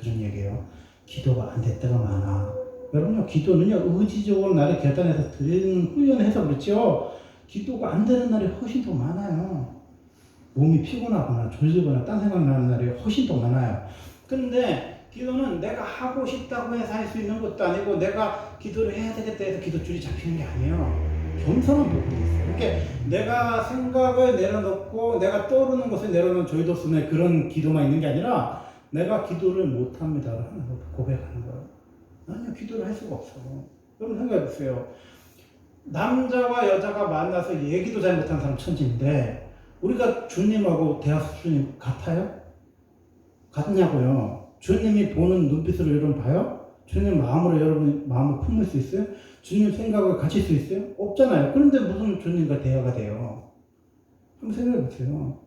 그런 얘기예요. 기도가 안 될 때가 많아. 여러분요, 기도는요, 의지적으로 나를 결단해서 드리는 훈련해서 그렇죠. 기도가 안 되는 날이 훨씬 더 많아요. 몸이 피곤하거나 졸리거나 딴 생각나는 날이 훨씬 더 많아요. 그런데 기도는 내가 하고 싶다고 해서 할 수 있는 것도 아니고 내가 기도를 해야 되겠다 해서 기도줄이 잡히는 게 아니에요. 겸손한 부분이 있어요. 그러니까 내가 생각을 내려놓고 내가 떠오르는 것을 내려놓은 조이도슨의 그런 기도만 있는 게 아니라 내가 기도를 못합니다를 하는 거 고백하는 거예요. 나는 기도를 할 수가 없어. 여러분 생각해 보세요. 남자와 여자가 만나서 얘기도 잘 못하는 사람 천지인데 우리가 주님하고 대화 수준이 같아요? 같냐고요? 주님이 보는 눈빛으로 여러분 봐요? 주님 마음으로 여러분 마음을 품을 수 있어요? 주님 생각을 가질 수 있어요? 없잖아요. 그런데 무슨 주님과 대화가 돼요? 한번 생각해 보세요.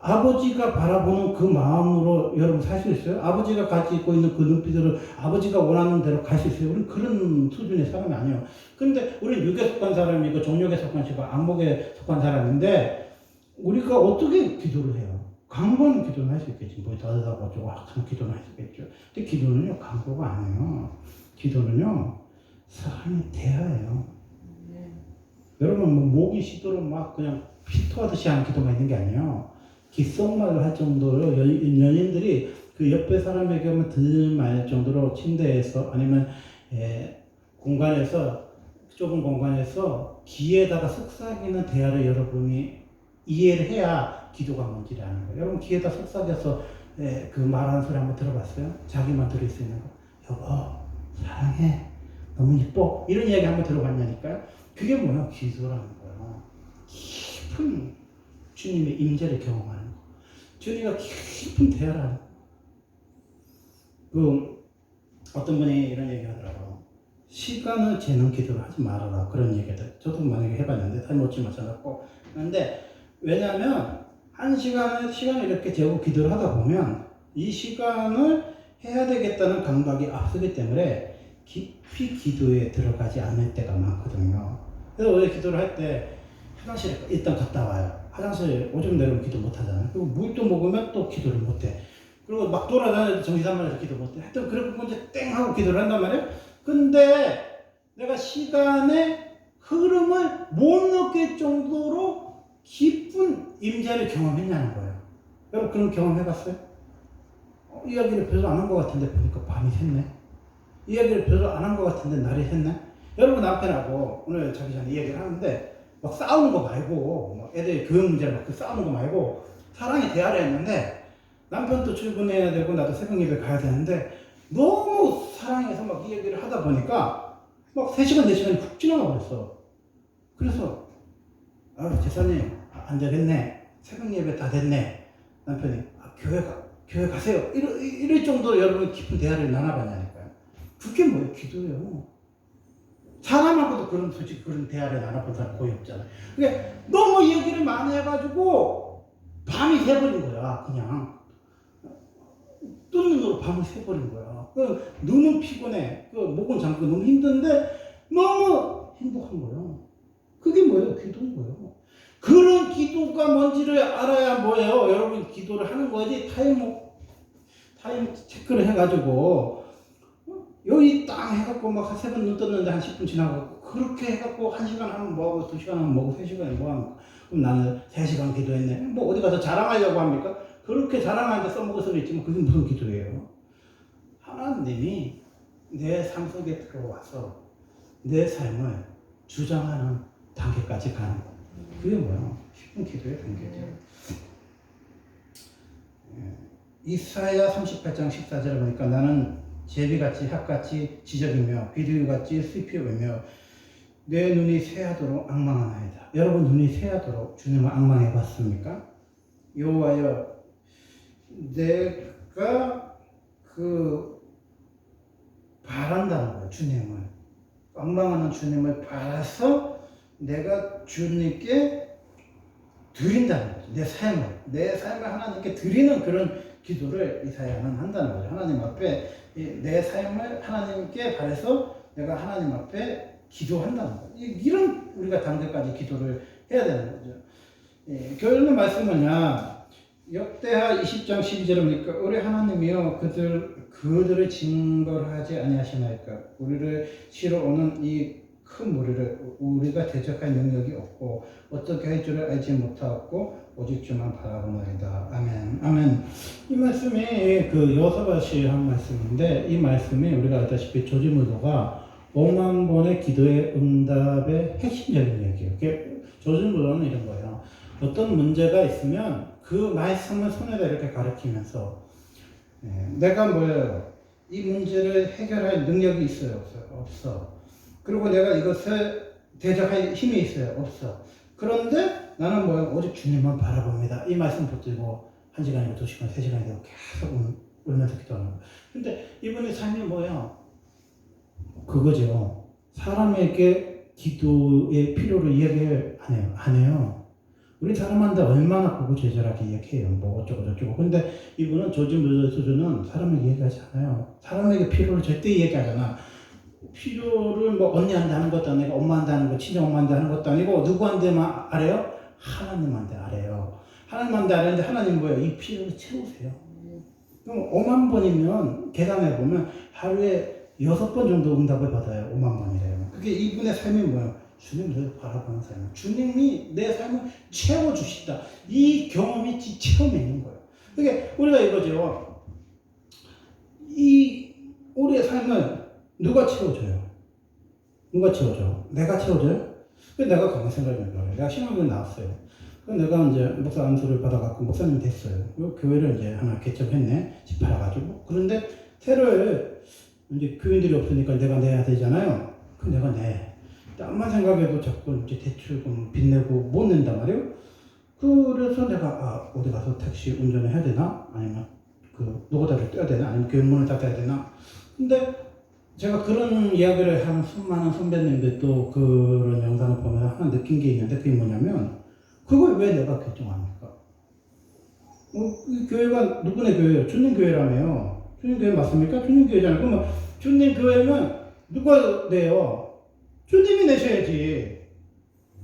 아버지가 바라보는 그 마음으로 여러분 살 수 있어요? 아버지가 가지고 있는 그 눈빛으로 아버지가 원하는 대로 갈 수 있어요? 우리는 그런 수준의 사람이 아니에요. 근데 우리는 육에 속한 사람이고 정욕에 속한 사람이고 안목에 속한 사람인데 우리가 어떻게 기도를 해요? 강구하는 기도는 할 수 있겠지. 뭐 더하고 어쩌고 하는 기도는 할 수 있겠죠. 근데 기도는요, 강구가 아니에요. 기도는요, 사람이 대화예요. 여러분, 뭐 목이 쉬도록 막 그냥 피토하듯이 하는 기도가 있는 게 아니에요. 귓속말을 할 정도로 연인들이 그 옆에 사람에게만 들을 정도로 침대에서 아니면 공간에서 좁은 공간에서 귀에다가 속삭이는 대화를 여러분이 이해를 해야 기도가 뭔지를 아는 거예요. 여러분 귀에다 속삭여서 그 말하는 소리 한번 들어봤어요? 자기만 들을 수 있는 거. 여보 사랑해 너무 이뻐 이런 이야기 한번 들어봤냐니까요. 그게 뭐야? 기도라는 거예요. 깊은 주님의 임재를 경험하는 거. 주님과 깊은 대화를 하는 거. 그 어떤 분이 이런 얘기 하더라고요. 시간을 재는 기도를 하지 말아라. 그런 얘기들. 저도 만약에 해봤는데 다 못지 마찬가지고. 그런데 왜냐하면 시간을 이렇게 재고 기도를 하다 보면 이 시간을 해야 되겠다는 감각이 앞서기 때문에 깊이 기도에 들어가지 않을 때가 많거든요. 그래서 원래 기도를 할 때 화장실에 일단 갔다 와요. 화장실 오줌 내려면 기도 못 하잖아요. 그리고 물도 먹으면 또 기도를 못 해. 그리고 막 돌아다녀도 정신산만해서 기도 못 해. 하여튼 그렇게 이제 땡 하고 기도를 한단 말이에요. 근데 내가 시간의 흐름을 못 느낄 정도로 깊은 임재를 경험했냐는 거예요. 여러분 그런 경험 해봤어요? 이야기를 별로 안 한 것 같은데 보니까 밤이 샜네. 이야기를 별로 안 한 것 같은데 날이 샜네. 여러분 남편하고 오늘 자기 전에 이야기를 하는데 막 싸우는 거 말고 막 애들 교육 문제를 막 싸우는 거 말고 사랑의 대화를 했는데 남편도 출근해야 되고 나도 새벽 예배 가야 되는데 너무 사랑해서 막 이 얘기를 하다 보니까 막 3시간 4시간이 훅 지나가 버렸어. 그래서 제사님 안 되겠네. 새벽 예배 다 됐네. 남편이 교회 가세요. 이럴 정도로 여러분 깊은 대화를 나눠봤냐니까요. 그게 뭐예요? 기도예요. 사람하고도 솔직히 그런 대화를 나눠본 사람 거의 없잖아요. 그러니까 너무 얘기를 많이 해가지고 밤이 새버린 거야. 그냥 뜬 눈으로 밤을 새버린 거야. 눈은 피곤해. 목은 잠그고 너무 힘든데 너무 행복한 거예요. 그게 뭐예요? 기도인 거예요. 그런 기도가 뭔지를 알아야 뭐예요? 여러분 기도를 하는 거지. 타임 체크를 해가지고 여기 딱 해갖고 막 3번 눈 떴는데 한 10분 지나가고 그렇게 해갖고 1시간 하면 뭐하고 2시간 하면 뭐하고 3시간에 뭐하고 그럼 나는 3시간 기도했네. 뭐 어디 가서 자랑하려고 합니까? 그렇게 자랑하는데 써먹을 수는 있지만 그게 무슨 기도예요? 하나님이 내 삶 속에 들어와서 내 삶을 주장하는 단계까지 가는 거. 그게 뭐야? 깊은 기도의 단계죠. 이사야 38장 14절에 보니까 나는 제비같이 핫같이 지적이며 비둘기같이 슬피우며 내 눈이 새하도록 앙망하나이다. 여러분 눈이 새하도록 주님을 앙망해 봤습니까? 여호와여 내가 바란다는 거예요. 주님을 앙망하는 주님을 바라서 내가 주님께 드린다는 거죠. 내 삶을 하나님께 드리는 그런 기도를 이사야는 한다는 거죠. 하나님 앞에 내 삶을 하나님께 바라서 내가 하나님 앞에 기도한다는 거죠. 이런 우리가 단계까지 기도를 해야 되는 거죠. 결론 말씀은요. 역대하 20장 12절에 보니까 우리 하나님이여 그들을 징벌하지 아니하시나이까. 우리를 치러 오는 이 큰 무리를 우리가 대적할 능력이 없고 어떻게 할 줄을 알지 못하고 오직 주만 바라보나이다. 아멘. 아멘. 이 말씀이 그 여호사밧이 한 말씀인데, 이 말씀이 우리가 알다시피 조지무도가 5만 번의 기도의 응답의 핵심적인 얘기예요. 조지무도는 이런 거예요. 어떤 문제가 있으면 그 말씀을 손에다 이렇게 가리키면서 내가 뭐예요? 이 문제를 해결할 능력이 있어요? 없어요? 없어. 그리고 내가 이것을 대적할 힘이 있어요? 없어. 그런데 나는 뭐예요? 오직 주님만 바라봅니다. 이 말씀 붙들고 1시간이고 2시간, 3시간이고 계속 울면서 기도하는 거예요. 근데 이분의 삶이 뭐예요? 그거죠. 사람에게 기도의 필요를 이야기를 안 해요. 우리 사람한테 얼마나 구구절절하게 이야기해요. 뭐 어쩌고 저쩌고. 근데 이분은 조지무도 수준은 사람에게 얘기하지 않아요. 사람에게 필요를 절대 얘기하잖아. 필요를 뭐 언니한테 하는 것도 아니고 엄마한테 하는 거, 친정엄마한테 하는 것도 아니고 누구한테만 아래요? 하나님한테 아래요. 하나님한테 아래는데 하나님 뭐예요? 이 필요를 채우세요. 그럼 5만 번이면 계산해보면 하루에 6번 정도 응답을 받아요. 5만 번이래요. 그게 이분의 삶이 뭐예요? 주님을 바라보는 삶. 주님이 내 삶을 채워주시다. 이 경험이 체험이 있는 거예요. 그게 우리가 이거죠. 이 우리의 삶을 누가 채워줘요? 누가 채워줘? 내가 채워줘요? 내가 가만 생각해봐요. 내가 신학교에 나왔어요. 내가 이제 목사 안수를 받아갖고 목사님 됐어요. 교회를 이제 하나 개척했네. 집 팔아가지고. 그런데 세를 이제 교인들이 없으니까 내가 내야 되잖아요. 그 내가 내. 암만 생각해도 자꾸 이제 대출금 빚내고 못 낸단 말이에요. 그래서 내가 어디 가서 택시 운전을 해야 되나? 아니면 그 노고다를 떼야 되나? 아니면 교문을 닫아야 되나? 근데 제가 그런 이야기를 한 수많은 선배님들 또 그런 영상을 보면서 하나 느낀 게 있는데, 그게 뭐냐면 그걸 왜 내가 결정합니까? 이 교회가 누구네 교회예요? 주님 교회라며요. 주님 교회 맞습니까? 주님 교회잖아요. 그러면 주님 교회면 누가 내요? 주님이 내셔야지.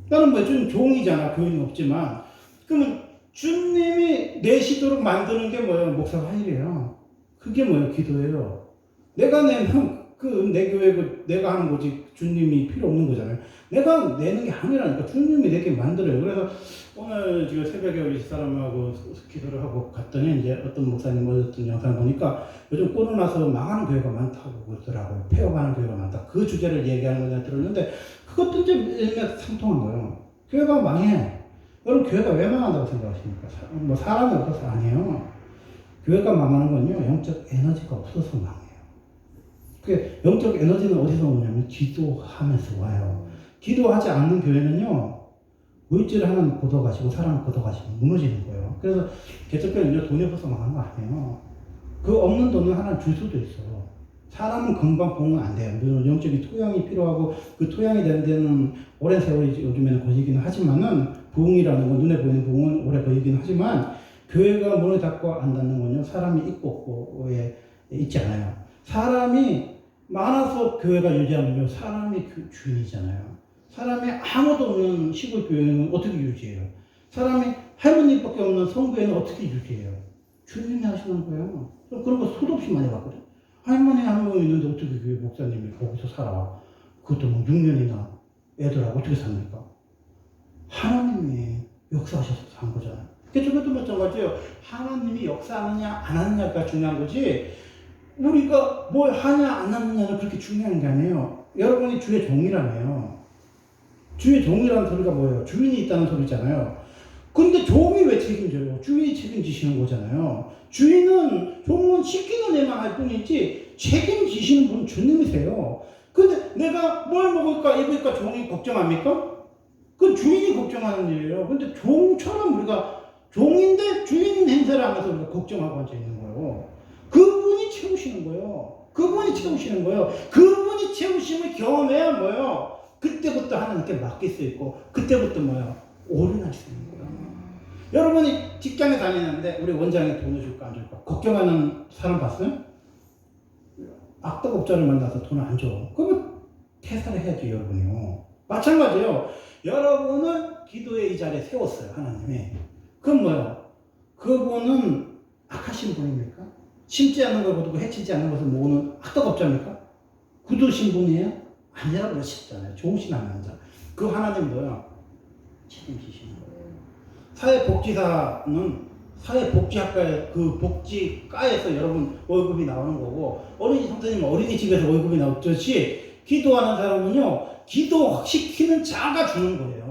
나는 뭐 주님 종이잖아. 교인은 없지만. 그러면 주님이 내시도록 만드는 게 뭐예요? 목사가 할 일이에요. 그게 뭐예요? 기도예요. 내가 내면 내 교회고 내가 하는 거지 주님이 필요 없는 거잖아요. 내가 내는 게 아니라니까. 주님이 내게 만들어요. 그래서 오늘 지금 새벽에 우리 사람하고 기도를 하고 갔더니 이제 어떤 목사님 어떤 영상 보니까 요즘 코로나서 망하는 교회가 많다고 그러더라고요. 폐업하는 교회가 많다. 그 주제를 얘기하는 걸 들었는데 그것도 이제 상통한 거예요. 교회가 망해. 여러분 교회가 왜 망한다고 생각하십니까? 뭐 사람이 없어서 아니에요. 교회가 망하는 건요, 영적 에너지가 없어서 망해요. 그 영적 에너지는 어디서 오냐면 기도하면서 와요. 기도하지 않는 교회는요, 물질을 하나님 걷어가시고 사람을 걷어가시고 무너지는 거예요. 그래서 개척교회는 돈이 없어서 망하는 거 아니에요. 그 없는 돈은 하나님 줄 수도 있어. 사람은 금방 보면 안 돼요. 물론 영적인 토양이 필요하고 그 토양이 되는 데는 오랜 세월이 요즘에는 걸리기는 하지만은, 부흥이라는 건 눈에 보이는 부흥은 오래 걸리기는 하지만, 교회가 문을 닫고 안 닫는 건요, 사람이 있고 없고에 있지 않아요. 사람이 많아서 교회가 유지하면 사람이 주인이잖아요. 사람이 아무도 없는 시골 교회는 어떻게 유지해요? 사람이 할머니밖에 없는 성교회는 어떻게 유지해요? 주님이 하시는 거예요. 그런 거 수도 없이 많이 봤거든. 할머니 한 명 있는데 어떻게 교회 목사님이 거기서 살아? 그것도 뭐 6년이나 애들하고 어떻게 삽니까? 하나님이 역사하셔서 산 거잖아요. 저것도 마찬가지예요. 하나님이 역사하느냐 안 하느냐가 중요한 거지, 우리가 뭘 하냐 안 하느냐는 그렇게 중요한 게 아니에요. 여러분이 주의 종이라며요. 주의 종이라는 소리가 뭐예요? 주인이 있다는 소리잖아요. 근데 종이 왜 책임져요? 주인이 책임지시는 거잖아요. 종은 시키는 애만 할 뿐이지 책임지시는 분은 주님이세요. 근데 내가 뭘 먹을까 입을까 종이 걱정합니까? 그건 주인이 걱정하는 일이에요. 근데 종처럼 우리가 종인데 주인 행세를 하면서 우리가 걱정하고 앉아있는 거예요. 그분이 채우시는 거예요. 그분이 채우심을 경험해야 뭐예요? 그때부터 하나님께 맡길 수 있고, 그때부터 뭐예요? 올인할 수 있는 거예요. 여러분이 직장에 다니는데 우리 원장이 돈을 줄까 안 줄까 걱정하는 사람 봤어요? 악덕업자를 만나서 돈을 안 줘. 그러면 퇴사를 해야지, 여러분이요. 마찬가지예요. 여러분을 기도의 이 자리에 세웠어요, 하나님이. 그럼 뭐예요? 그분은 악하신 분입니까? 심지 않는 걸 거두고 해치지 않는 것을 모으는 악덕업자입니까? 굳으신 분이에요? 아니라고 그러셨잖아요. 좋으신 하나님. 그 하나님 뭐야? 책임지시는 거예요. 사회복지사는 사회복지학과의 그 복지과에서 여러분 월급이 나오는 거고, 어린이 선생님은 어린이집에서 월급이 나오듯이 기도하는 사람은요, 기도시키는 자가 주는 거예요.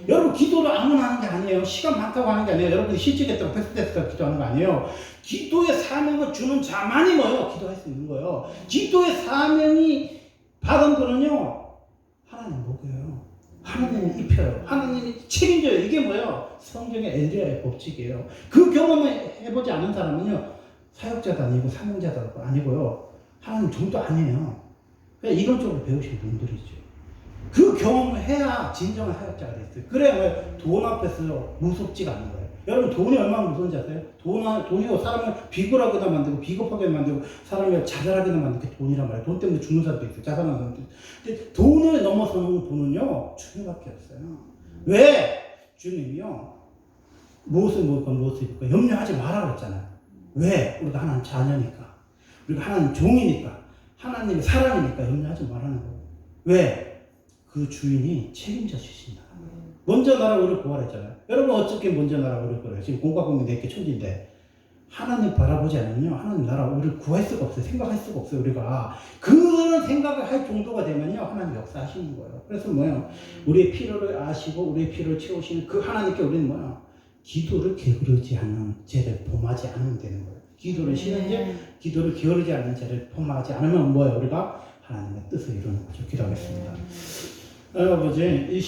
여러분 기도를 아무나 하는 게 아니에요. 시간 많다고 하는 게 아니에요. 여러분이 실직했다고 패스트했다고 기도하는 거 아니에요. 기도의 사명을 주는 자만이 뭐예요? 기도할 수 있는 거예요. 기도의 사명이 받은 분은요, 하나님 먹여요. 하나님이 입혀요. 하나님이 책임져요. 이게 뭐예요? 성경의 엘리야의 법칙이에요. 그 경험을 해보지 않은 사람은요, 사역자도 아니고 사명자도 아니고요, 하나님 종도 아니에요. 그냥 이론적으로 배우신 분들이죠. 그 경험을 해야 진정한 사역자가 됐어요. 그래야 왜 돈 앞에서 무섭지가 않은 거예요. 여러분 돈이 얼마나 무서운지 아세요? 돈이 사람을 비굴하게나 만들고 비겁하게 만들고 사람을 자살하게나 만드는 게 돈이란 말이에요. 돈 때문에 죽는 사람도 있어요. 자살하는 사람도 있어요. 근데 돈을 넘어서는 돈은요, 주님밖에 없어요. 왜? 주님이요, 무엇을 먹을까 무엇을 입을까 염려하지 말라고 했잖아요. 왜? 우리가 하나님 자녀니까, 우리가 하나님 종이니까, 하나님의 사랑이니까 염려하지 말라는 거예요. 왜? 그 주인이 책임져 주신다. 먼저 나라 우리를 구하랬잖아요. 여러분 어떻게 먼저 나라 우리를 구해요? 지금 공과공이 내게 천지인데 하나님 바라보지 않으면요, 하나님 나라 우리를 구할 수가 없어요. 생각할 수가 없어요. 우리가 그런 생각을 할 정도가 되면요, 하나님 역사하시는 거예요. 그래서 뭐예요? 우리의 필요를 아시고 우리의 필요를 채우시는 그 하나님께 우리는 뭐예요? 기도를 게으르지 않는 죄를 범하지 않으면 되는 거예요. 기도를 쉬는 죄, 기도를 게으르지 않는 죄를 범하지 않으면 뭐예요? 우리가 하나님의 뜻을 이루는 거죠. 기도하겠습니다. 아버지, 이